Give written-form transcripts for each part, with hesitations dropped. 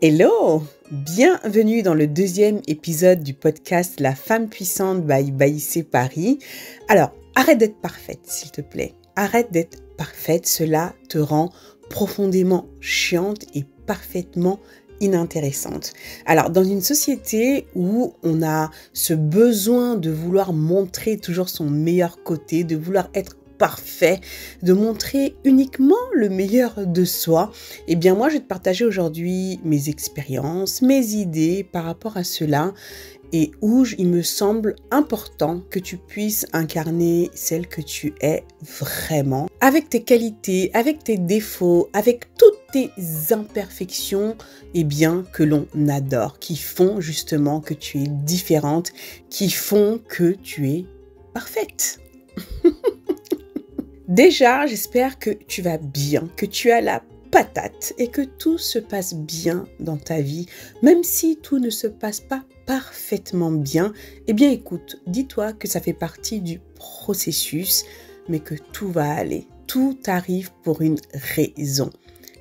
Hello! Bienvenue dans le deuxième épisode du podcast La femme puissante by Baïsé Paris. Alors, arrête d'être parfaite, s'il te plaît. Arrête d'être parfaite, cela te rend profondément chiante et parfaitement inintéressante. Alors, dans une société où on a ce besoin de vouloir montrer toujours son meilleur côté, de vouloir être parfait, de montrer uniquement le meilleur de soi, eh bien moi je vais te partager aujourd'hui mes expériences, mes idées par rapport à cela et où il me semble important que tu puisses incarner celle que tu es vraiment, avec tes qualités, avec tes défauts, avec toutes tes imperfections, eh bien que l'on adore, qui font justement que tu es différente, qui font que tu es parfaite. Déjà, j'espère que tu vas bien, que tu as la patate et que tout se passe bien dans ta vie. Même si tout ne se passe pas parfaitement bien, eh bien écoute, dis-toi que ça fait partie du processus, mais que tout va aller. Tout arrive pour une raison.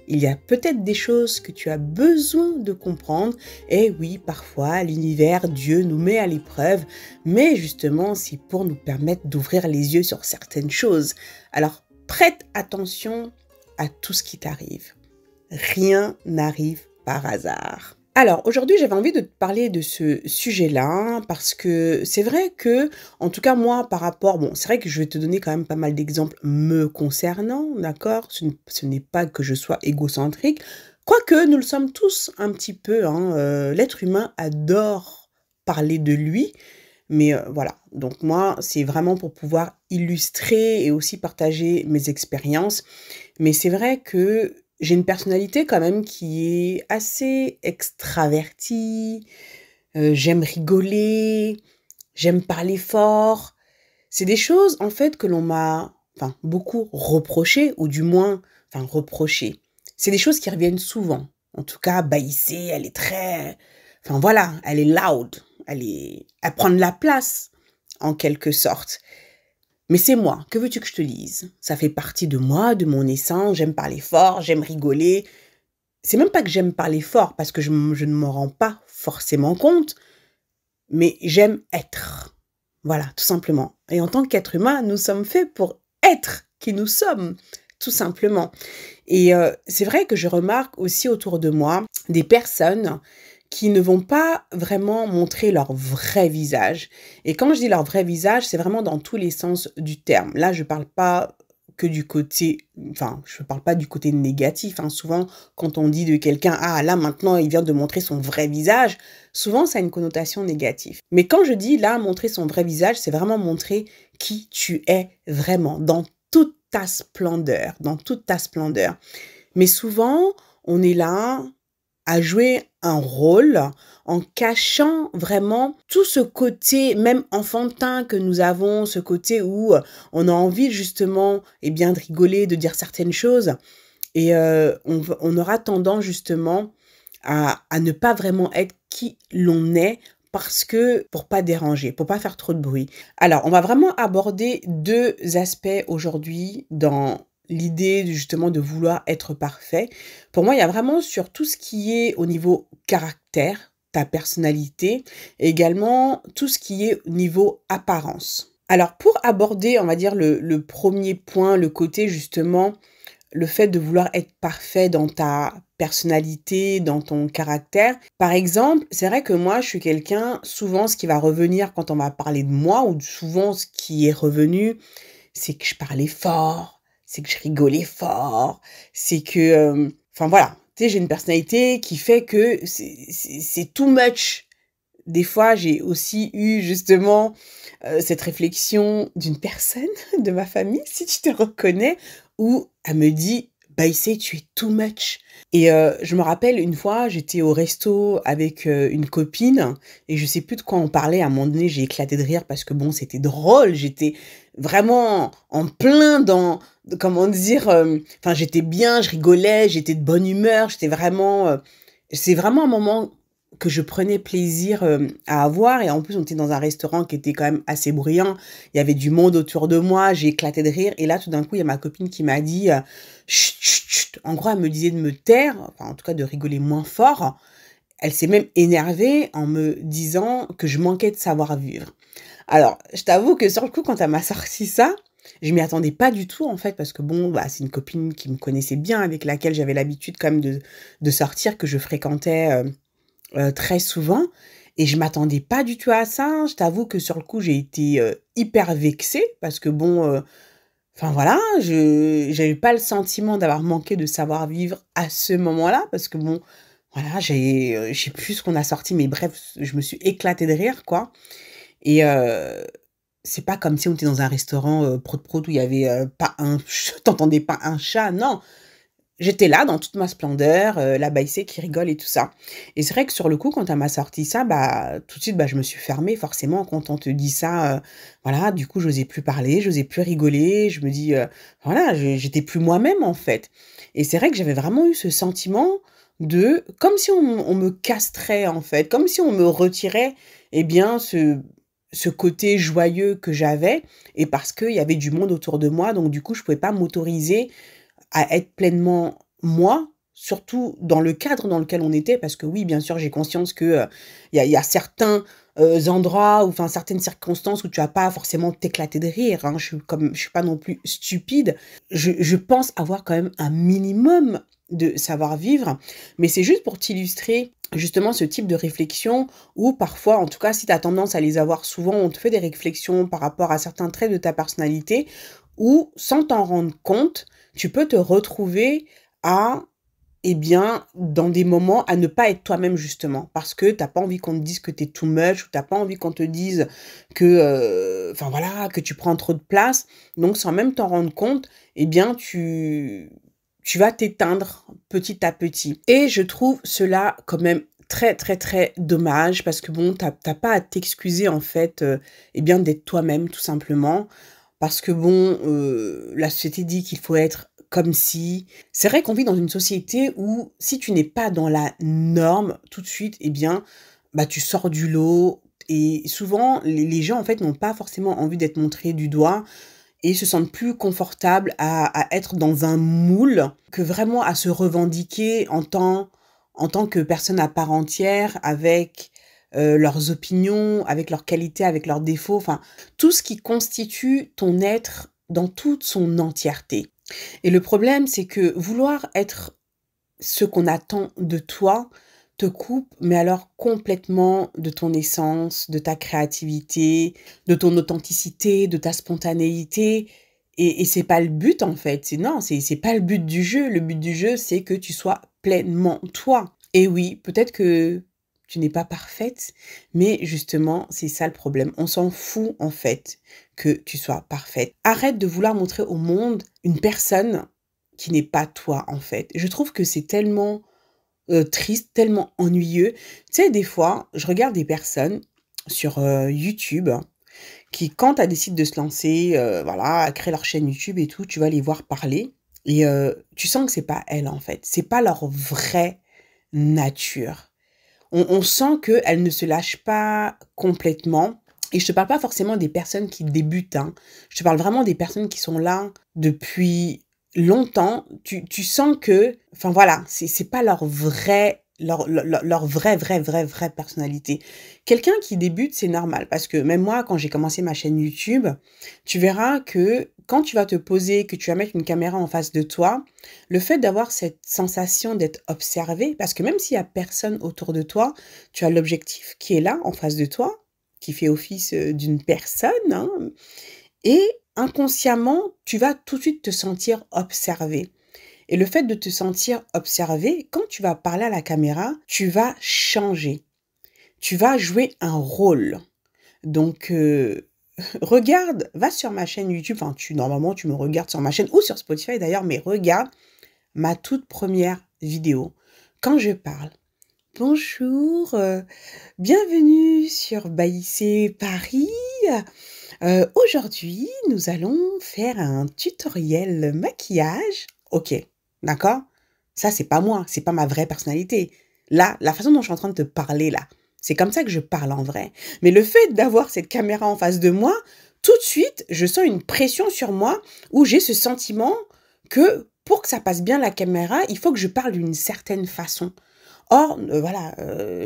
Il y a peut-être des choses que tu as besoin de comprendre. Et oui, parfois, l'univers, Dieu nous met à l'épreuve. Mais justement, c'est pour nous permettre d'ouvrir les yeux sur certaines choses. Alors, prête attention à tout ce qui t'arrive. Rien n'arrive par hasard. Alors, aujourd'hui, j'avais envie de te parler de ce sujet-là parce que c'est vrai que, en tout cas, moi, par rapport, c'est vrai que je vais te donner quand même pas mal d'exemples me concernant, d'accord? Ce n'est pas que je sois égocentrique, quoique nous le sommes tous un petit peu, l'être humain adore parler de lui, mais voilà. Donc moi, c'est vraiment pour pouvoir illustrer et aussi partager mes expériences, mais c'est vrai que j'ai une personnalité quand même qui est assez extravertie, j'aime rigoler, j'aime parler fort. C'est des choses en fait que l'on m'a beaucoup reproché, ou du moins reproché. C'est des choses qui reviennent souvent. En tout cas, Baïsé, elle est très... elle est loud, elle prend de la place en quelque sorte. Mais c'est moi, que veux-tu que je te dise? Ça fait partie de moi, de mon essence, j'aime parler fort, j'aime rigoler. C'est même pas que j'aime parler fort, parce que je ne m'en rends pas forcément compte, mais j'aime être. Voilà, tout simplement. Et en tant qu'être humain, nous sommes faits pour être qui nous sommes, tout simplement. Et c'est vrai que je remarque aussi autour de moi des personnes qui ne vont pas vraiment montrer leur vrai visage. Et quand je dis leur vrai visage, c'est vraiment dans tous les sens du terme. Là, je parle pas que du côté, je parle pas du côté négatif. Souvent, quand on dit de quelqu'un, ah là, maintenant, il vient de montrer son vrai visage, souvent, ça a une connotation négative. Mais quand je dis là, montrer son vrai visage, c'est vraiment montrer qui tu es vraiment, dans toute ta splendeur, dans toute ta splendeur. Mais souvent, on est là à jouer un rôle en cachant vraiment tout ce côté même enfantin que nous avons, ce côté où on a envie justement de rigoler, de dire certaines choses, et on aura tendance justement à ne pas vraiment être qui l'on est, parce que pour pas déranger, pour pas faire trop de bruit. Alors, on va vraiment aborder deux aspects aujourd'hui dans l'idée justement de vouloir être parfait. Pour moi, il y a vraiment sur tout ce qui est au niveau caractère, ta personnalité, et également tout ce qui est au niveau apparence. Alors, pour aborder, on va dire, le premier point, le côté justement, le fait de vouloir être parfait dans ta personnalité, dans ton caractère. Par exemple, c'est vrai que moi, je suis quelqu'un, souvent, ce qui va revenir quand on va parler de moi, ou souvent ce qui est revenu, c'est que je parlais fort, c'est que je rigolais fort, c'est que... tu sais, j'ai une personnalité qui fait que c'est too much. Des fois, j'ai aussi eu justement cette réflexion d'une personne de ma famille, si tu te reconnais, où elle me dit « Baïsé, tu es too much ». Et je me rappelle une fois, j'étais au resto avec une copine et je sais plus de quoi on parlait. À un moment donné, j'ai éclaté de rire parce que c'était drôle. J'étais vraiment en plein dans, comment dire, j'étais bien, je rigolais, j'étais de bonne humeur, j'étais vraiment... c'est vraiment un moment que je prenais plaisir à avoir. Et en plus, on était dans un restaurant qui était quand même assez bruyant. Il y avait du monde autour de moi. J'ai éclaté de rire. Et là, tout d'un coup, il y a ma copine qui m'a dit chut, chut, chut. En gros, elle me disait de me taire, enfin, en tout cas, de rigoler moins fort. Elle s'est même énervée en me disant que je manquais de savoir-vivre. Alors, je t'avoue que sur le coup, quand elle m'a sorti ça, je m'y attendais pas du tout, en fait, parce que bon, bah, c'est une copine qui me connaissait bien, avec laquelle j'avais l'habitude quand même de sortir, que je fréquentais très souvent. Et je m'attendais pas du tout à ça. Je t'avoue que sur le coup, j'ai été hyper vexée, parce que bon, enfin voilà, je j'avais pas le sentiment d'avoir manqué de savoir-vivre à ce moment-là, parce que bon, voilà, je sais plus ce qu'on a sorti, mais bref, je me suis éclatée de rire, quoi. Et c'est pas comme si on était dans un restaurant, prout-prout où il y avait, pas un ch tu pas un chat, non. J'étais là dans toute ma splendeur, la baïsée qui rigole et tout ça. Et c'est vrai que sur le coup, quand elle m'a sorti ça, bah, tout de suite, bah, je me suis fermée forcément quand on te dit ça, voilà, du coup, j'osais plus parler, j'osais plus rigoler. Je me dis, voilà, j'étais plus moi-même, en fait. Et c'est vrai que j'avais vraiment eu ce sentiment de comme si on me castrait, en fait, comme si on me retirait, eh bien, ce côté joyeux que j'avais et parce qu'il y avait du monde autour de moi, donc du coup, je pouvais pas m'autoriser à être pleinement moi, surtout dans le cadre dans lequel on était, parce que oui, bien sûr, j'ai conscience que il y a certains endroits ou enfin certaines circonstances où tu vas pas forcément t'éclater de rire. Hein. Je suis pas non plus stupide. Je pense avoir quand même un minimum de savoir-vivre, mais c'est juste pour t'illustrer justement ce type de réflexion où parfois, en tout cas, si tu as tendance à les avoir souvent, on te fait des réflexions par rapport à certains traits de ta personnalité où, sans t'en rendre compte, tu peux te retrouver à, eh bien, dans des moments à ne pas être toi-même justement, parce que t'as pas envie qu'on te dise que t'es too much, ou t'as pas envie qu'on te dise que, enfin voilà, que tu prends trop de place. Donc, sans même t'en rendre compte, eh bien, tu vas t'éteindre petit à petit. Et je trouve cela quand même très très très dommage parce que bon, t'as pas à t'excuser en fait, eh bien, d'être toi-même tout simplement. Parce que bon, la société dit qu'il faut être comme si. C'est vrai qu'on vit dans une société où si tu n'es pas dans la norme tout de suite, eh bien, bah, tu sors du lot et souvent les gens en fait n'ont pas forcément envie d'être montrés du doigt et se sentent plus confortables à être dans un moule que vraiment à se revendiquer en tant que personne à part entière avec leurs opinions, avec leurs qualités, avec leurs défauts, enfin, tout ce qui constitue ton être dans toute son entièreté. Et le problème, c'est que vouloir être ce qu'on attend de toi te coupe, mais alors complètement de ton essence, de ta créativité, de ton authenticité, de ta spontanéité. Et c'est pas le but en fait. Non, c'est pas le but du jeu. Le but du jeu, c'est que tu sois pleinement toi. Et oui, peut-être que tu n'es pas parfaite, mais justement, c'est ça le problème. On s'en fout en fait que tu sois parfaite. Arrête de vouloir montrer au monde une personne qui n'est pas toi en fait. Je trouve que c'est tellement triste, tellement ennuyeux. Tu sais, des fois, je regarde des personnes sur YouTube qui, quand elles décident de se lancer, voilà, à créer leur chaîne YouTube et tout, tu vas les voir parler et tu sens que c'est pas elles en fait. C'est pas leur vraie nature. On sent qu'elles ne se lâchent pas complètement. Et je te parle pas forcément des personnes qui débutent, hein. Je te parle vraiment des personnes qui sont là depuis longtemps. Tu sens que, enfin voilà, c'est pas leur vraie personnalité. Quelqu'un qui débute, c'est normal. Parce que même moi, quand j'ai commencé ma chaîne YouTube, tu verras que quand tu vas te poser, que tu vas mettre une caméra en face de toi, le fait d'avoir cette sensation d'être observé, parce que même s'il y a personne autour de toi, tu as l'objectif qui est là, en face de toi, qui fait office d'une personne, hein, et inconsciemment, tu vas tout de suite te sentir observé. Et le fait de te sentir observé, quand tu vas parler à la caméra, tu vas changer. Tu vas jouer un rôle. Donc, regarde, va sur ma chaîne YouTube, enfin, normalement, tu me regardes sur ma chaîne ou sur Spotify d'ailleurs, mais regarde ma toute première vidéo. Quand je parle, bonjour, bienvenue sur Baïsé Paris. Aujourd'hui, nous allons faire un tutoriel maquillage. Ok, d'accord? Ça, c'est pas moi, c'est pas ma vraie personnalité. Là, la façon dont je suis en train de te parler là, c'est comme ça que je parle en vrai. Mais le fait d'avoir cette caméra en face de moi, tout de suite, je sens une pression sur moi où j'ai ce sentiment que pour que ça passe bien la caméra, il faut que je parle d'une certaine façon. Or, voilà,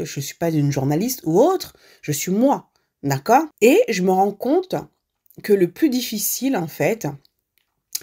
je suis pas une journaliste ou autre, je suis moi, d'accord? Et je me rends compte que le plus difficile, en fait,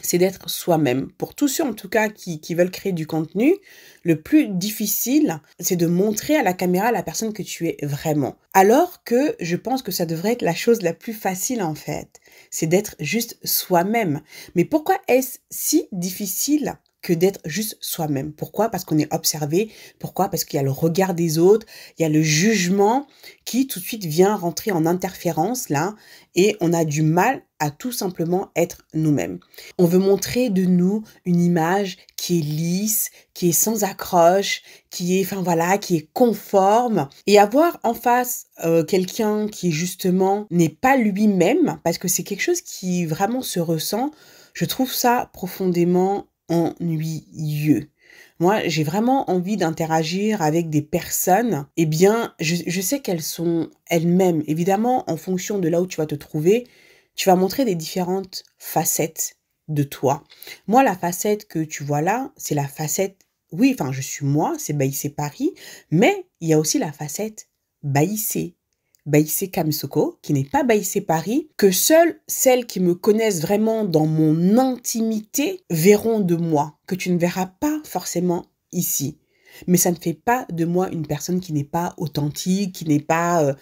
c'est d'être soi-même. Pour tous ceux, en tout cas, qui veulent créer du contenu, le plus difficile, c'est de montrer à la caméra la personne que tu es vraiment. Alors que je pense que ça devrait être la chose la plus facile, en fait. C'est d'être juste soi-même. Mais pourquoi est-ce si difficile que d'être juste soi-même? Pourquoi? Parce qu'on est observé. Pourquoi? Parce qu'il y a le regard des autres, il y a le jugement qui tout de suite vient rentrer en interférence là, et on a du mal à tout simplement être nous-mêmes. On veut montrer de nous une image qui est lisse, qui est sans accroche, qui est, enfin voilà, qui est conforme. Et avoir en face quelqu'un qui justement n'est pas lui-même, parce que c'est quelque chose qui vraiment se ressent, je trouve ça profondément ennuyeux. Moi, j'ai vraiment envie d'interagir avec des personnes. Eh bien, je sais qu'elles sont elles-mêmes. Évidemment, en fonction de là où tu vas te trouver, tu vas montrer des différentes facettes de toi. Moi, la facette que tu vois là, c'est la facette, oui, enfin, je suis moi, c'est Baïssé Paris, mais il y a aussi la facette Baïssé Kamsoko, qui n'est pas Baïssé Paris, que seules celles qui me connaissent vraiment dans mon intimité verront de moi, que tu ne verras pas forcément ici. Mais ça ne fait pas de moi une personne qui n'est pas authentique, qui n'est pas,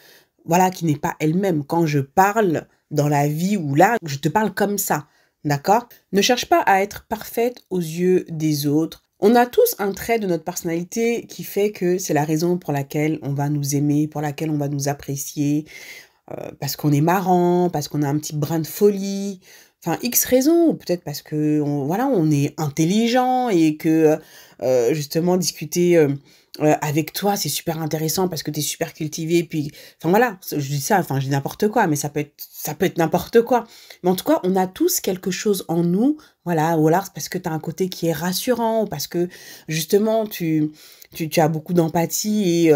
voilà, qui n'est pas elle-même. Quand je parle dans la vie ou là, je te parle comme ça, d'accord? Ne cherche pas à être parfaite aux yeux des autres. On a tous un trait de notre personnalité qui fait que c'est la raison pour laquelle on va nous aimer, pour laquelle on va nous apprécier, parce qu'on est marrant, parce qu'on a un petit brin de folie, enfin X raisons, ou peut-être parce que voilà, on est intelligent et que justement discuter avec toi c'est super intéressant parce que tu es super cultivé, puis enfin voilà, je dis ça, enfin je dis n'importe quoi, mais ça peut être n'importe quoi. Mais en tout cas, on a tous quelque chose en nous, voilà, ou alors c'est parce que tu as un côté qui est rassurant, ou parce que justement tu as beaucoup d'empathie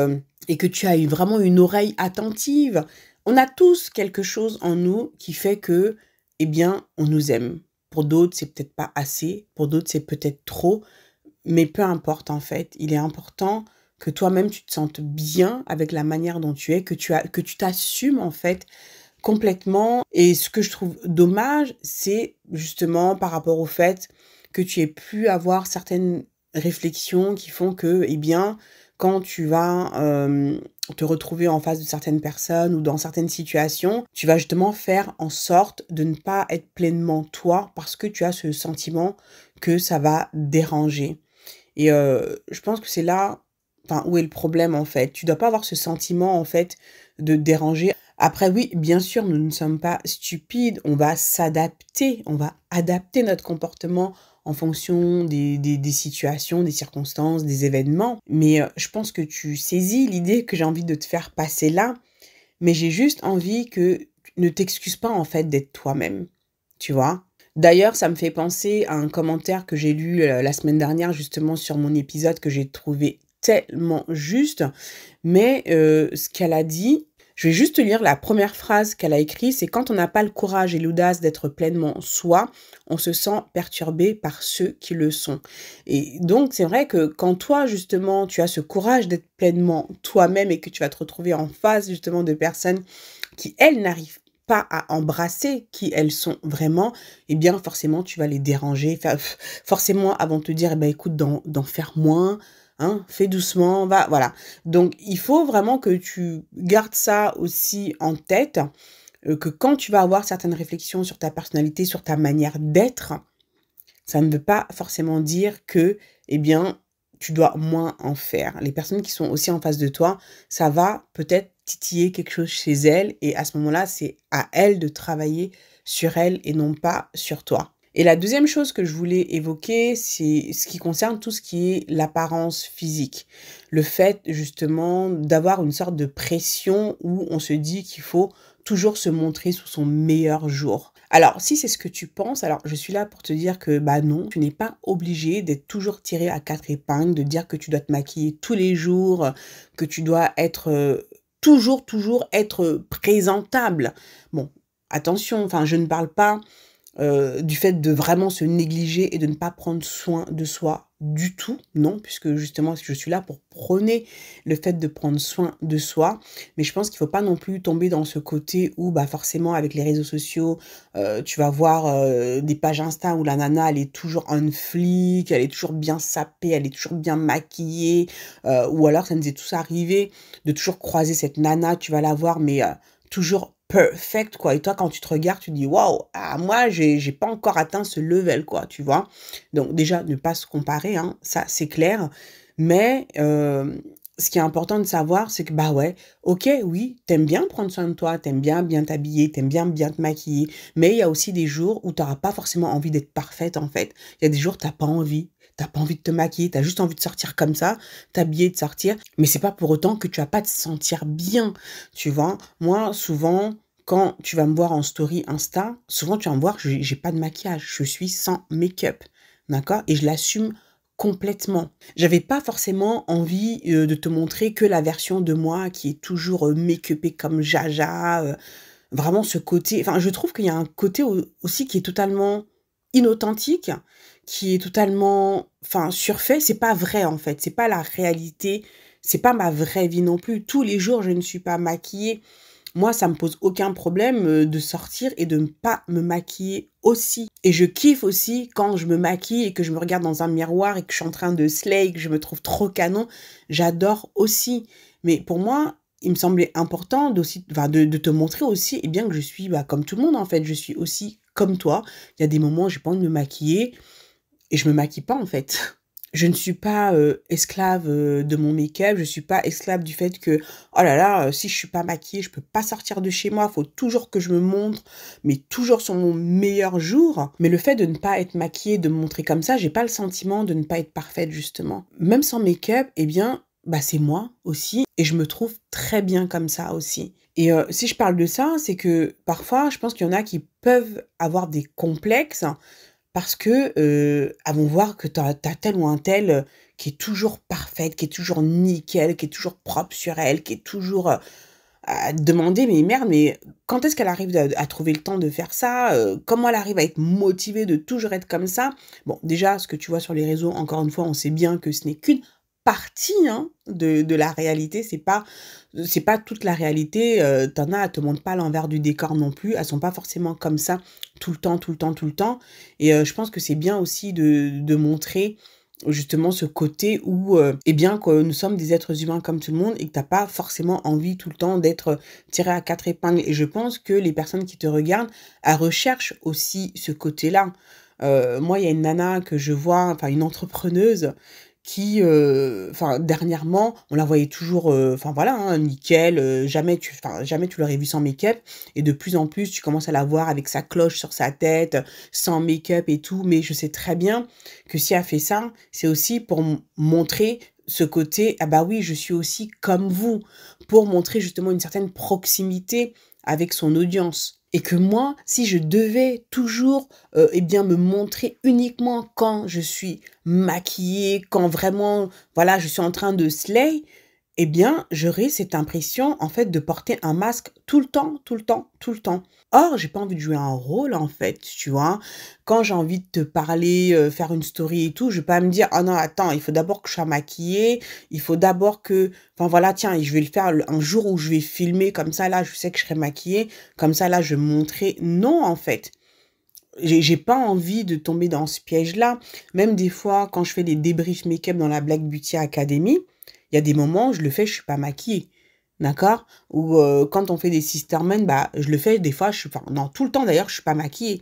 et que tu as vraiment une oreille attentive. On a tous quelque chose en nous qui fait que, eh bien, on nous aime. Pour d'autres, c'est peut-être pas assez. Pour d'autres, c'est peut-être trop. Mais peu importe, en fait. Il est important que toi-même, tu te sentes bien avec la manière dont tu es, que tu t'assumes, en fait, complètement. Et ce que je trouve dommage, c'est justement par rapport au fait que tu aies pu avoir certaines réflexions qui font que, eh bien, quand tu vas te retrouver en face de certaines personnes ou dans certaines situations, tu vas justement faire en sorte de ne pas être pleinement toi parce que tu as ce sentiment que ça va déranger. Et je pense que c'est là, enfin, où est le problème en fait. Tu dois pas avoir ce sentiment en fait de déranger. Après, oui, bien sûr, nous ne sommes pas stupides, on va s'adapter, on va adapter notre comportement en fonction des situations, des circonstances, des événements. Mais je pense que tu saisis l'idée que j'ai envie de te faire passer là, mais j'ai juste envie que tu ne t'excuses pas en fait d'être toi-même, tu vois. D'ailleurs, ça me fait penser à un commentaire que j'ai lu la semaine dernière justement sur mon épisode que j'ai trouvé tellement juste, mais ce qu'elle a dit, je vais juste te lire la première phrase qu'elle a écrite, c'est: quand on n'a pas le courage et l'audace d'être pleinement soi, on se sent perturbé par ceux qui le sont. Et donc, c'est vrai que quand toi, justement, tu as ce courage d'être pleinement toi-même et que tu vas te retrouver en face, justement, de personnes qui, elles, n'arrivent pas à embrasser qui elles sont vraiment, eh bien, forcément, tu vas les déranger. Forcément, avant de te dire, eh ben, écoute, d'en faire moins, hein, fais doucement, va, voilà. Donc, il faut vraiment que tu gardes ça aussi en tête, que quand tu vas avoir certaines réflexions sur ta personnalité, sur ta manière d'être, ça ne veut pas forcément dire que, eh bien, tu dois moins en faire. Les personnes qui sont aussi en face de toi, ça va peut-être titiller quelque chose chez elles et à ce moment-là, c'est à elles de travailler sur elles et non pas sur toi. Et la deuxième chose que je voulais évoquer, c'est ce qui concerne tout ce qui est l'apparence physique. Le fait justement d'avoir une sorte de pression où on se dit qu'il faut toujours se montrer sous son meilleur jour. Alors, si c'est ce que tu penses, alors je suis là pour te dire que bah non, tu n'es pas obligé d'être toujours tiré à quatre épingles, de dire que tu dois te maquiller tous les jours, que tu dois être toujours être présentable. Bon, attention, enfin, je ne parle pas du fait de vraiment se négliger et de ne pas prendre soin de soi du tout, non, puisque justement je suis là pour prôner le fait de prendre soin de soi, mais je pense qu'il faut pas non plus tomber dans ce côté où bah forcément avec les réseaux sociaux, tu vas voir des pages Insta où la nana elle est toujours on flic, elle est toujours bien sapée, elle est toujours bien maquillée, ou alors ça nous est tous arrivé de toujours croiser cette nana, tu vas la voir mais toujours perfect quoi, et toi quand tu te regardes tu dis waouh, ah moi j'ai pas encore atteint ce level quoi, tu vois. Donc déjà ne pas se comparer, hein, ça c'est clair, mais ce qui est important de savoir c'est que bah ouais, ok, oui, t'aimes bien prendre soin de toi, t'aimes bien t'habiller, t'aimes bien te maquiller, mais il y a aussi des jours où t'auras pas forcément envie d'être parfaite en fait. Il y a des jours t'as pas envie. T'as pas envie de te maquiller, t'as juste envie de sortir comme ça, t'habiller, de sortir, mais c'est pas pour autant que tu vas pas te sentir bien, tu vois. Moi, souvent, quand tu vas me voir en story Insta, souvent tu vas me voir, j'ai pas de maquillage, je suis sans make-up, d'accord? Et je l'assume complètement. J'avais pas forcément envie de te montrer que la version de moi qui est toujours make-upée comme Jaja, vraiment ce côté, enfin je trouve qu'il y a un côté aussi qui est totalement inauthentique, qui est totalement, enfin surfait, c'est pas vrai en fait, c'est pas la réalité, c'est pas ma vraie vie non plus. Tous les jours je ne suis pas maquillée. Moi, ça me pose aucun problème de sortir et de ne pas me maquiller aussi. Et je kiffe aussi quand je me maquille et que je me regarde dans un miroir et que je suis en train de slay, que je me trouve trop canon. J'adore aussi. Mais pour moi, il me semblait important d'aussi, enfin, de te montrer aussi, eh bien, que je suis bah, comme tout le monde en fait. Je suis aussi comme toi. Il y a des moments où j'ai pas envie de me maquiller et je me maquille pas en fait. Je ne suis pas esclave de mon make-up, je suis pas esclave du fait que, oh là là, si je suis pas maquillée, je peux pas sortir de chez moi, faut toujours que je me montre, mais toujours sur mon meilleur jour. Mais le fait de ne pas être maquillée, de me montrer comme ça, j'ai pas le sentiment de ne pas être parfaite, justement. Même sans make-up, eh bien, bah c'est moi aussi, et je me trouve très bien comme ça aussi. Et si je parle de ça, c'est que parfois, je pense qu'il y en a qui peuvent avoir des complexes, parce que, elles vont voir que tu as tel ou un tel, qui est toujours parfaite, qui est toujours nickel, qui est toujours propre sur elle, qui est toujours, à te demander: «Mais merde, mais quand est-ce qu'elle arrive à trouver le temps de faire ça? Comment elle arrive à être motivée de toujours être comme ça?» Bon, déjà, ce que tu vois sur les réseaux, encore une fois, on sait bien que ce n'est qu'une partie, hein, de la réalité. C'est pas toute la réalité, tu as, elles te montrent pas l'envers du décor non plus. Elles sont pas forcément comme ça tout le temps, et je pense que c'est bien aussi de montrer justement ce côté où, eh bien, que nous sommes des êtres humains comme tout le monde et que tu pas forcément envie tout le temps d'être tiré à quatre épingles, et je pense que les personnes qui te regardent, elles recherchent aussi ce côté-là. Moi, il y a une nana que je vois, enfin une entrepreneuse qui, enfin dernièrement, on la voyait toujours, enfin voilà, hein, nickel, jamais tu l'aurais vue sans make-up, et de plus en plus, tu commences à la voir avec sa cloche sur sa tête, sans make-up et tout, mais je sais très bien que si elle fait ça, c'est aussi pour montrer ce côté: «Ah bah oui, je suis aussi comme vous», pour montrer justement une certaine proximité avec son audience. Et que moi, si je devais toujours, eh bien, me montrer uniquement quand je suis maquillée, quand vraiment, voilà, je suis en train de slay, eh bien, j'aurais cette impression, en fait, de porter un masque tout le temps, tout le temps, tout le temps. Or, j'ai pas envie de jouer un rôle, en fait, tu vois? Quand j'ai envie de te parler, faire une story et tout, je vais pas me dire: «Ah non, attends, il faut d'abord que je sois maquillée, il faut d'abord que, enfin voilà, tiens, je vais le faire un jour où je vais filmer, comme ça, là, je sais que je serai maquillée, comme ça, là, je vais me montrer». Non, en fait. J'ai pas envie de tomber dans ce piège-là. Même des fois, quand je fais des débriefs make-up dans la Black Beauty Academy, il y a des moments où je le fais, je suis pas maquillée, d'accord? Ou quand on fait des sistermen, bah, je le fais des fois, je suis enfin non, tout le temps d'ailleurs, je suis pas maquillée.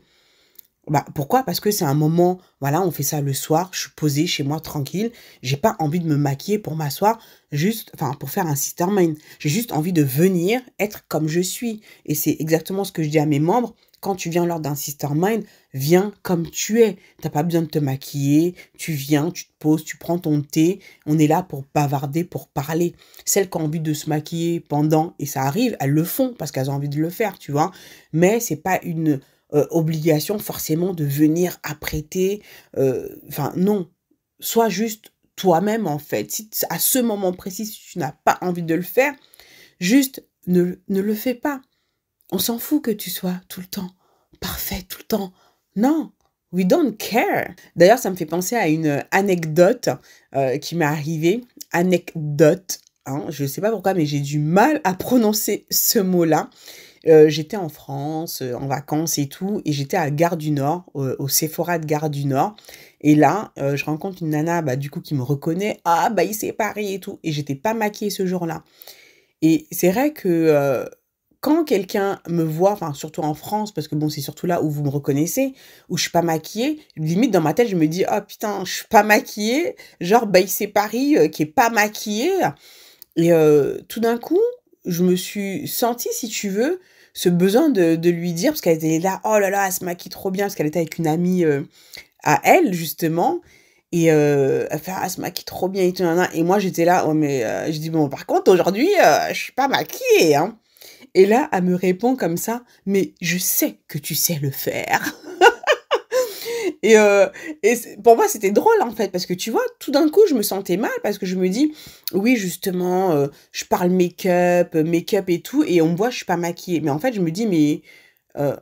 Bah, pourquoi? Parce que c'est un moment, voilà, on fait ça le soir, je suis posée chez moi tranquille, j'ai pas envie de me maquiller pour m'asseoir, juste, enfin, pour faire un sistermin. J'ai juste envie de venir être comme je suis. Et c'est exactement ce que je dis à mes membres. quand tu viens lors d'un sister mind, viens comme tu es. T'as pas besoin de te maquiller. Tu viens, tu te poses, tu prends ton thé. On est là pour bavarder, pour parler. Celles qui ont envie de se maquiller pendant, et ça arrive, elles le font parce qu'elles ont envie de le faire, tu vois. Mais c'est pas une obligation forcément de venir apprêter. Enfin, non. Sois juste toi-même, en fait. Si à ce moment précis, si tu n'as pas envie de le faire, juste ne le fais pas. On s'en fout que tu sois tout le temps parfait, tout le temps. Non, we don't care. D'ailleurs, ça me fait penser à une anecdote qui m'est arrivée. Anecdote, hein, je ne sais pas pourquoi, mais j'ai du mal à prononcer ce mot-là. J'étais en France, en vacances et tout, et j'étais à Gare du Nord, au Sephora de Gare du Nord. Et là, je rencontre une nana, bah, du coup, qui me reconnaît. Ah, bah, il s'est Paris et tout. Et j'étais pas maquillée ce jour-là. Et c'est vrai que quand quelqu'un me voit, enfin surtout en France, parce que bon, c'est surtout là où vous me reconnaissez, où je suis pas maquillée, limite dans ma tête, je me dis, oh putain, je suis pas maquillée, genre, bah, c'est Paris qui est pas maquillée. Et tout d'un coup, je me suis sentie, si tu veux, ce besoin de lui dire, parce qu'elle était là, oh là là, elle se maquille trop bien, parce qu'elle était avec une amie à elle, justement. Et elle fait, ah, elle se maquille trop bien et tout, nan, nan. Et moi, j'étais là, oh, mais je dis, bon, par contre, aujourd'hui, je suis pas maquillée, hein. Et là, elle me répond comme ça, mais je sais que tu sais le faire. Et, pour moi, c'était drôle, en fait, parce que tu vois, tout d'un coup, je me sentais mal, parce que je me dis, oui, justement, je parle make-up et tout, et on me voit, je suis pas maquillée. Mais en fait, je me dis, mais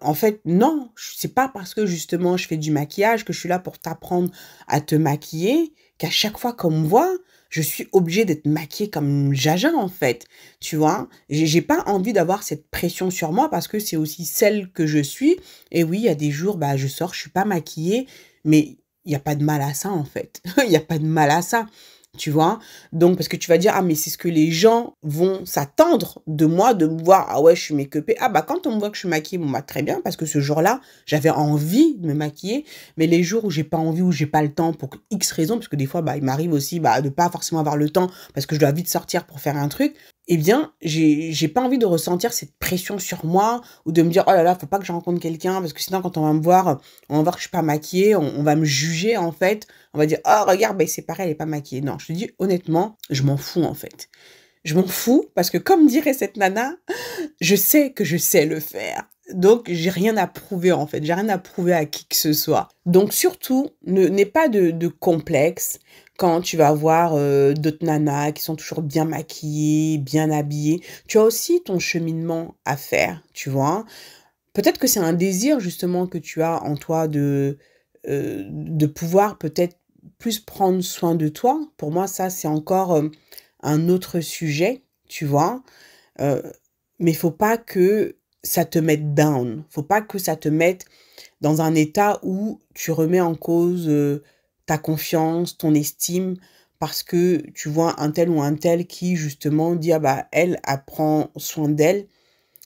en fait, non, c'est pas parce que justement je fais du maquillage que je suis là pour t'apprendre à te maquiller, qu'à chaque fois qu'on me voit, je suis obligée d'être maquillée comme Jaja, en fait. Tu vois, j'ai pas envie d'avoir cette pression sur moi parce que c'est aussi celle que je suis. Et oui, il y a des jours, bah, je sors, je suis pas maquillée, mais il n'y a pas de mal à ça, en fait. Il n'y a pas de mal à ça. Tu vois? Donc, parce que tu vas dire, ah, mais c'est ce que les gens vont s'attendre de moi, de me voir, ah ouais, je suis make-upée. Ah, bah, quand on me voit que je suis maquillée, bon, bah, très bien, parce que ce jour-là, j'avais envie de me maquiller. Mais les jours où j'ai pas envie, où j'ai pas le temps pour X raisons, parce que des fois, bah, il m'arrive aussi, bah, de pas forcément avoir le temps, parce que je dois vite sortir pour faire un truc, eh bien, j'ai pas envie de ressentir cette pression sur moi, ou de me dire, oh là là, faut pas que je rencontre quelqu'un, parce que sinon, quand on va me voir, on va voir que je suis pas maquillée, on va me juger, en fait. On va dire, oh, regarde, bah, c'est pareil, elle est pas maquillée. Non, je te dis, honnêtement, je m'en fous, en fait. Je m'en fous, parce que comme dirait cette nana, je sais que je sais le faire. Donc, j'ai rien à prouver, en fait. J'ai rien à prouver à qui que ce soit. Donc, surtout, n'aie pas de complexe quand tu vas voir d'autres nanas qui sont toujours bien maquillées, bien habillées. Tu as aussi ton cheminement à faire, tu vois. Peut-être que c'est un désir, justement, que tu as en toi de pouvoir peut-être plus prendre soin de toi. Pour moi, ça, c'est encore un autre sujet, tu vois. Euh, mais il faut pas que ça te mette down. Faut pas que ça te mette dans un état où tu remets en cause ta confiance, ton estime, parce que tu vois un tel ou un tel qui, justement, dit, ah bah, elle prend soin d'elle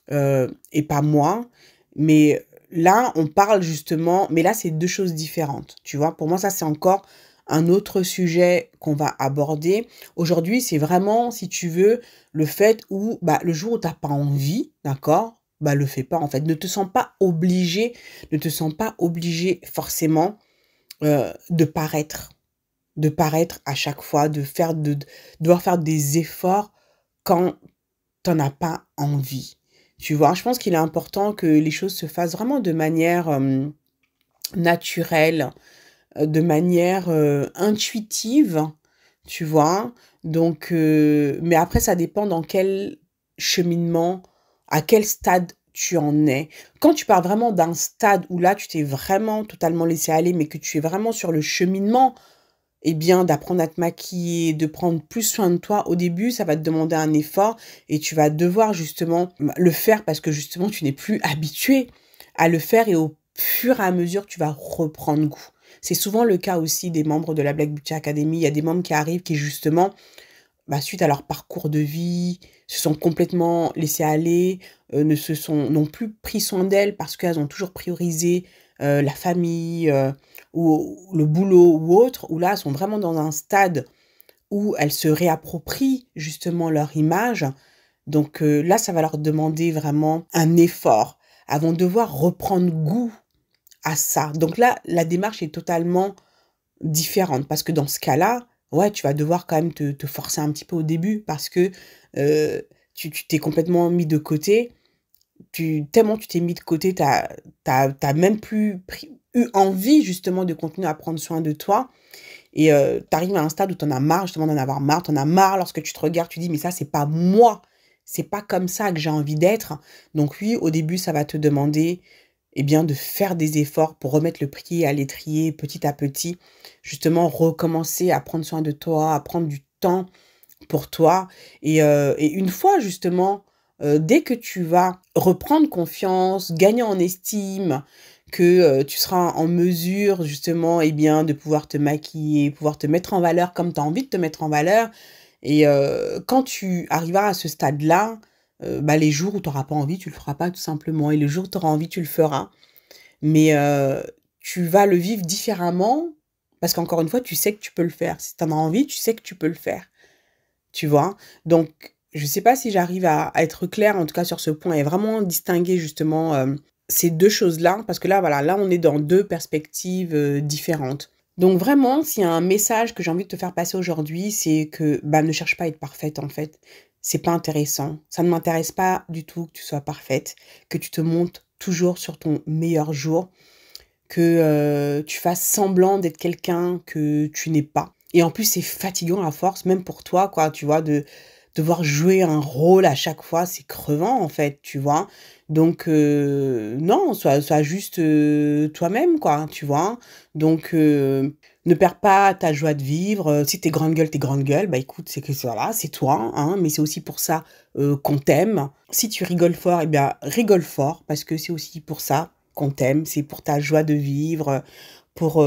et pas moi. Mais là, on parle justement, mais là, c'est deux choses différentes. Tu vois, pour moi, ça, c'est encore un autre sujet qu'on va aborder. Aujourd'hui, c'est vraiment, si tu veux, le fait où, bah, le jour où tu n'as pas envie, d'accord, bah, le fais pas, en fait. Ne te sens pas obligé, ne te sens pas obligé forcément de paraître à chaque fois, devoir faire des efforts quand tu n'en as pas envie. Tu vois, je pense qu'il est important que les choses se fassent vraiment de manière naturelle, de manière intuitive, tu vois. Donc, mais après, ça dépend dans quel cheminement, à quel stade tu en es. Quand tu pars vraiment d'un stade où là, tu t'es vraiment totalement laissé aller, mais que tu es vraiment sur le cheminement, eh bien, d'apprendre à te maquiller, de prendre plus soin de toi, au début, ça va te demander un effort et tu vas devoir justement le faire parce que justement, tu n'es plus habitué à le faire et au fur et à mesure, tu vas reprendre goût. C'est souvent le cas aussi des membres de la Black Beauty Academy. Il y a des membres qui arrivent qui, justement, bah, suite à leur parcours de vie, se sont complètement laissés aller, n'ont plus pris soin d'elles parce qu'elles ont toujours priorisé la famille ou le boulot ou autre, où là, elles sont vraiment dans un stade où elles se réapproprient justement leur image. Donc là, ça va leur demander vraiment un effort. elles vont devoir reprendre goût à ça. Donc là, la démarche est totalement différente parce que dans ce cas-là, ouais, tu vas devoir quand même te forcer un petit peu au début parce que tu t'es complètement mis de côté. Tellement tu t'es mis de côté, t'as même plus eu envie justement de continuer à prendre soin de toi. Et tu arrives à un stade où tu en as marre justement d'en avoir marre. Tu en as marre lorsque tu te regardes, tu dis mais ça, c'est pas moi. C'est pas comme ça que j'ai envie d'être. Donc oui, au début, ça va te demander eh bien, de faire des efforts pour remettre le pied à l'étrier petit à petit. Justement, recommencer à prendre soin de toi, à prendre du temps pour toi. Et une fois, justement, dès que tu vas reprendre confiance, gagner en estime, que tu seras en mesure, justement, eh bien, de pouvoir te maquiller, pouvoir te mettre en valeur comme tu as envie de te mettre en valeur. Et quand tu arriveras à ce stade-là, bah, les jours où tu n'auras pas envie, tu le feras pas tout simplement. Et les jours où tu auras envie, tu le feras. Mais tu vas le vivre différemment parce qu'encore une fois, tu sais que tu peux le faire. Si tu en as envie, tu sais que tu peux le faire. Tu vois? Donc, je sais pas si j'arrive à être claire, en tout cas sur ce point, et vraiment distinguer justement ces deux choses-là, parce que là, voilà, là, on est dans deux perspectives différentes. Donc vraiment, s'il y a un message que j'ai envie de te faire passer aujourd'hui, c'est que bah, ne cherche pas à être parfaite en fait. C'est pas intéressant. Ça ne m'intéresse pas du tout que tu sois parfaite, que tu te montes toujours sur ton meilleur jour, que tu fasses semblant d'être quelqu'un que tu n'es pas. Et en plus, c'est fatigant à force, même pour toi, quoi, tu vois, de devoir jouer un rôle à chaque fois, c'est crevant, en fait, tu vois. Donc, non, sois juste toi-même, quoi, tu vois. Donc, ne perds pas ta joie de vivre. Si t'es grande gueule, bah écoute, c'est que voilà, c'est toi, hein, mais c'est aussi pour ça qu'on t'aime. Si tu rigoles fort, eh bien, rigole fort, parce que c'est aussi pour ça qu'on t'aime, c'est pour ta joie de vivre, pour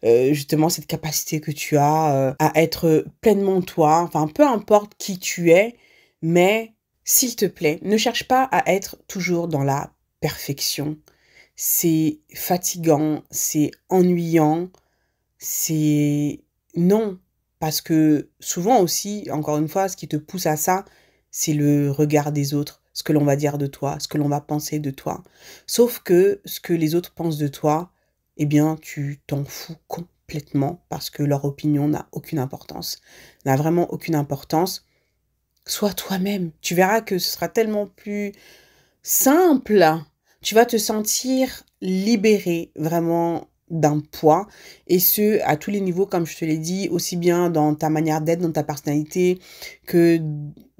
justement cette capacité que tu as à être pleinement toi, enfin peu importe qui tu es, mais s'il te plaît, ne cherche pas à être toujours dans la perfection. C'est fatigant, c'est ennuyant, c'est non, parce que souvent aussi, encore une fois, ce qui te pousse à ça, c'est le regard des autres, ce que l'on va dire de toi, ce que l'on va penser de toi. Sauf que ce que les autres pensent de toi, eh bien, tu t'en fous complètement parce que leur opinion n'a aucune importance, n'a vraiment aucune importance. Sois toi-même. Tu verras que ce sera tellement plus simple. Tu vas te sentir libéré vraiment d'un poids et ce à tous les niveaux comme je te l'ai dit, aussi bien dans ta manière d'être, dans ta personnalité que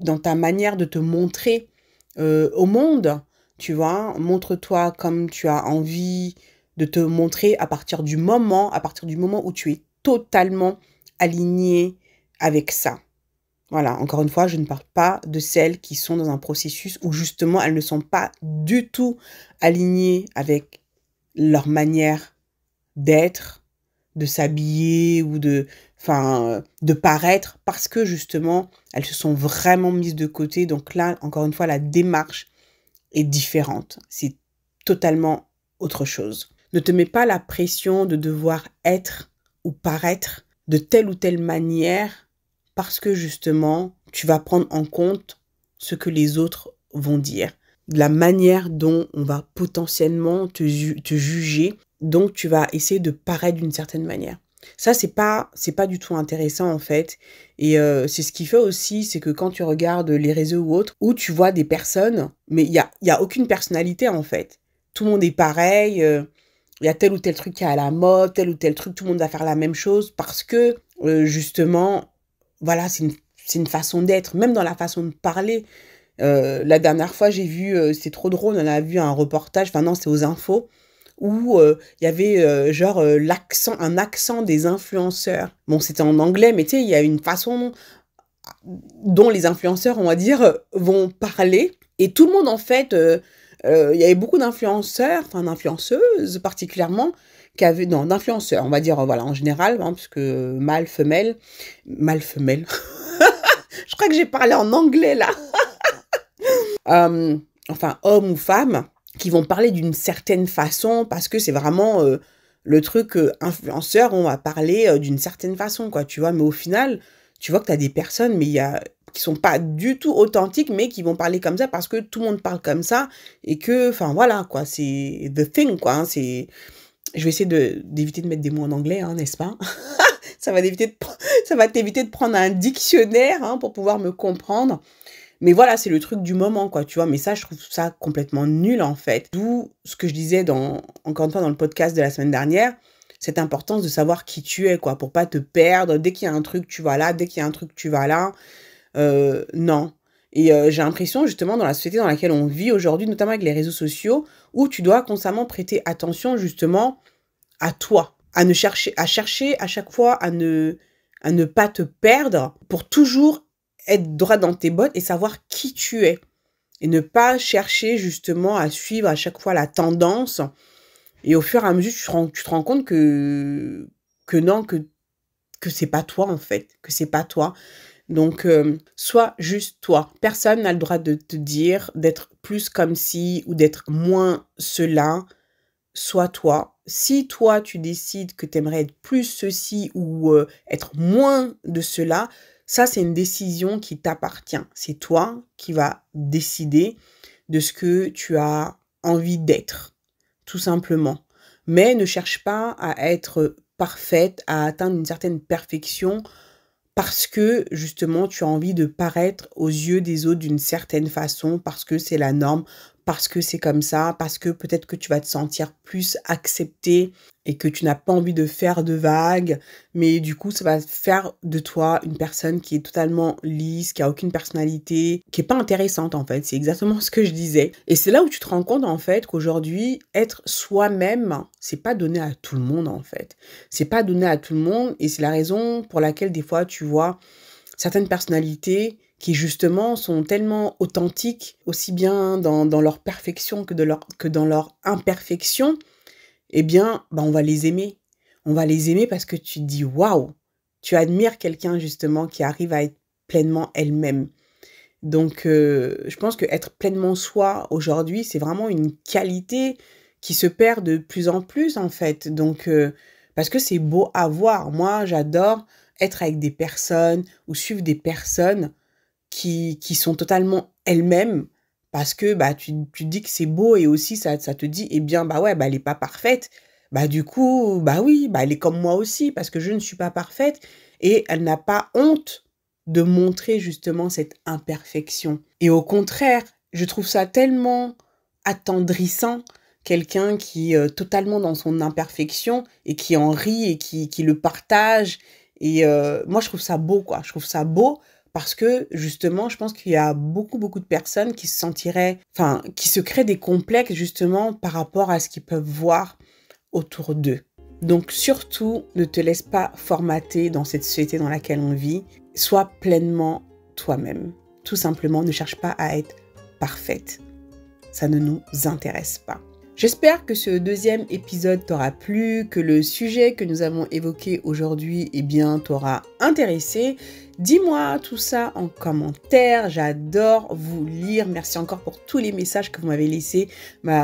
dans ta manière de te montrer au monde, tu vois. Montre-toi comme tu as envie de te montrer à partir du moment où tu es totalement aligné avec ça. Voilà, encore une fois, je ne parle pas de celles qui sont dans un processus où justement elles ne sont pas du tout alignées avec leur manière d'être, de s'habiller ou de paraître parce que justement elles se sont vraiment mises de côté. Donc là, encore une fois, la démarche est différente. C'est totalement autre chose. Ne te mets pas la pression de devoir être ou paraître de telle ou telle manière parce que justement, tu vas prendre en compte ce que les autres vont dire, la manière dont on va potentiellement te juger, donc tu vas essayer de paraître d'une certaine manière. Ça, c'est pas du tout intéressant en fait. Et c'est ce qui fait aussi, c'est que quand tu regardes les réseaux ou autres, où tu vois des personnes, mais il y a aucune personnalité en fait. Tout le monde est pareil, il y a tel ou tel truc qui est à la mode, tel ou tel truc, tout le monde va faire la même chose parce que justement, voilà, c'est une façon d'être, même dans la façon de parler. La dernière fois, j'ai vu, c'est trop drôle, on a vu un reportage, enfin non, c'est aux infos, où il y avait un accent des influenceurs. Bon, c'était en anglais, mais tu sais, il y a une façon dont les influenceurs, on va dire, vont parler. Et tout le monde, en fait, il y avait beaucoup d'influenceurs, enfin d'influenceuses particulièrement, non, d'influenceurs, on va dire, voilà, en général, hein, puisque mâle, femelle, je crois que j'ai parlé en anglais, là. Enfin, hommes ou femmes, qui vont parler d'une certaine façon, parce que c'est vraiment le truc influenceur, on va parler d'une certaine façon, quoi, tu vois. Mais au final, tu vois que tu as des personnes, mais il y a qui sont pas du tout authentiques, mais qui vont parler comme ça parce que tout le monde parle comme ça et que, enfin voilà, quoi, c'est the thing, quoi. Hein, je vais essayer d'éviter de mettre des mots en anglais, hein, n'est-ce pas? Ça va t'éviter de prendre un dictionnaire, hein, pour pouvoir me comprendre. Mais voilà, c'est le truc du moment, quoi, tu vois. Mais ça, je trouve ça complètement nul, en fait. D'où ce que je disais, encore une fois, dans le podcast de la semaine dernière, cette importance de savoir qui tu es, quoi, pour pas te perdre. Dès qu'il y a un truc, tu vas là. Dès qu'il y a un truc, tu vas là. Non. Et j'ai l'impression, justement, dans la société dans laquelle on vit aujourd'hui, notamment avec les réseaux sociaux, où tu dois constamment prêter attention, justement, à toi. À chercher à chaque fois à ne pas te perdre pour toujours être droit dans tes bottes et savoir qui tu es. Et ne pas chercher, justement, à suivre à chaque fois la tendance. Et au fur et à mesure, tu te rends compte que non, que c'est pas toi, en fait. Que c'est pas toi. Donc, sois juste toi. Personne n'a le droit de te dire d'être plus comme ci ou d'être moins cela. Sois toi. Si toi, tu décides que tu aimerais être plus ceci ou être moins de cela, ça, c'est une décision qui t'appartient. C'est toi qui vas décider de ce que tu as envie d'être, tout simplement. Mais ne cherche pas à être parfaite, à atteindre une certaine perfection parce que, justement, tu as envie de paraître aux yeux des autres d'une certaine façon, parce que c'est la norme, parce que c'est comme ça, parce que peut-être que tu vas te sentir plus accepté et que tu n'as pas envie de faire de vagues, mais du coup, ça va faire de toi une personne qui est totalement lisse, qui a aucune personnalité, qui est pas intéressante, en fait. C'est exactement ce que je disais. Et c'est là où tu te rends compte, en fait, qu'aujourd'hui, être soi-même, c'est pas donné à tout le monde, en fait. C'est pas donné à tout le monde et c'est la raison pour laquelle, des fois, tu vois certaines personnalités qui justement sont tellement authentiques, aussi bien dans leur perfection que dans leur imperfection, eh bien, on va les aimer. On va les aimer parce que tu te dis, waouh, tu admires quelqu'un justement qui arrive à être pleinement elle-même. Donc, je pense que être pleinement soi aujourd'hui, c'est vraiment une qualité qui se perd de plus en plus, en fait. Donc, parce que c'est beau à voir. Moi, j'adore être avec des personnes ou suivre des personnes qui sont totalement elles-mêmes parce que tu dis que c'est beau et aussi ça te dit, eh bien, ouais, elle est pas parfaite. Du coup, oui, elle est comme moi aussi parce que je ne suis pas parfaite et elle n'a pas honte de montrer justement cette imperfection. Et au contraire, je trouve ça tellement attendrissant, quelqu'un qui est totalement dans son imperfection et qui en rit et qui le partage. Et moi, je trouve ça beau, quoi. Je trouve ça beau parce que, justement, je pense qu'il y a beaucoup, beaucoup de personnes qui se sentiraient, qui se créent des complexes, justement, par rapport à ce qu'ils peuvent voir autour d'eux. Donc, surtout, ne te laisse pas formater dans cette société dans laquelle on vit. Sois pleinement toi-même. Tout simplement, ne cherche pas à être parfaite. Ça ne nous intéresse pas. J'espère que ce deuxième épisode t'aura plu, que le sujet que nous avons évoqué aujourd'hui, t'aura intéressé. Dis-moi tout ça en commentaire, j'adore vous lire. Merci encore pour tous les messages que vous m'avez laissés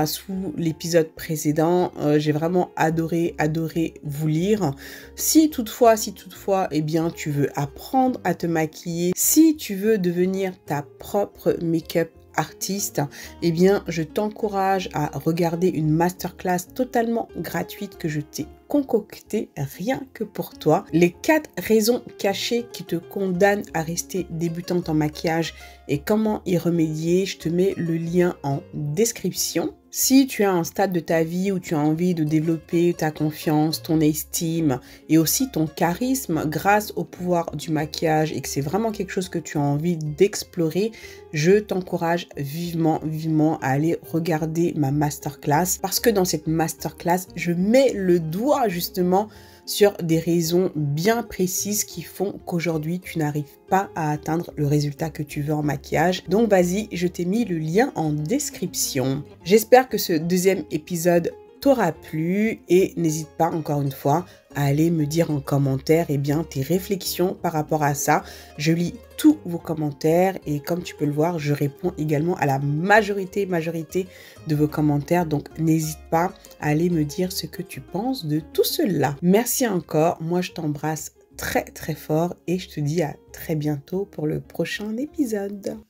sous l'épisode précédent. J'ai vraiment adoré vous lire. Si toutefois, tu veux apprendre à te maquiller, si tu veux devenir ta propre make-up artiste, je t'encourage à regarder une masterclass totalement gratuite que je t'ai concoctée rien que pour toi. Les 4 raisons cachées qui te condamnent à rester débutante en maquillage et comment y remédier. Je te mets le lien en description. Si tu es à un stade de ta vie où tu as envie de développer ta confiance, ton estime et aussi ton charisme grâce au pouvoir du maquillage et que c'est vraiment quelque chose que tu as envie d'explorer, je t'encourage vivement à aller regarder ma masterclass parce que dans cette masterclass, je mets le doigt justement sur des raisons bien précises qui font qu'aujourd'hui, tu n'arrives pas à atteindre le résultat que tu veux en maquillage. Donc vas-y, je t'ai mis le lien en description. J'espère que ce deuxième épisode t'aura plu et n'hésite pas encore une fois à aller me dire en commentaire tes réflexions par rapport à ça. Je lis tous vos commentaires et comme tu peux le voir, je réponds également à la majorité de vos commentaires. Donc n'hésite pas à aller me dire ce que tu penses de tout cela. Merci encore, moi je t'embrasse très très fort et je te dis à très bientôt pour le prochain épisode.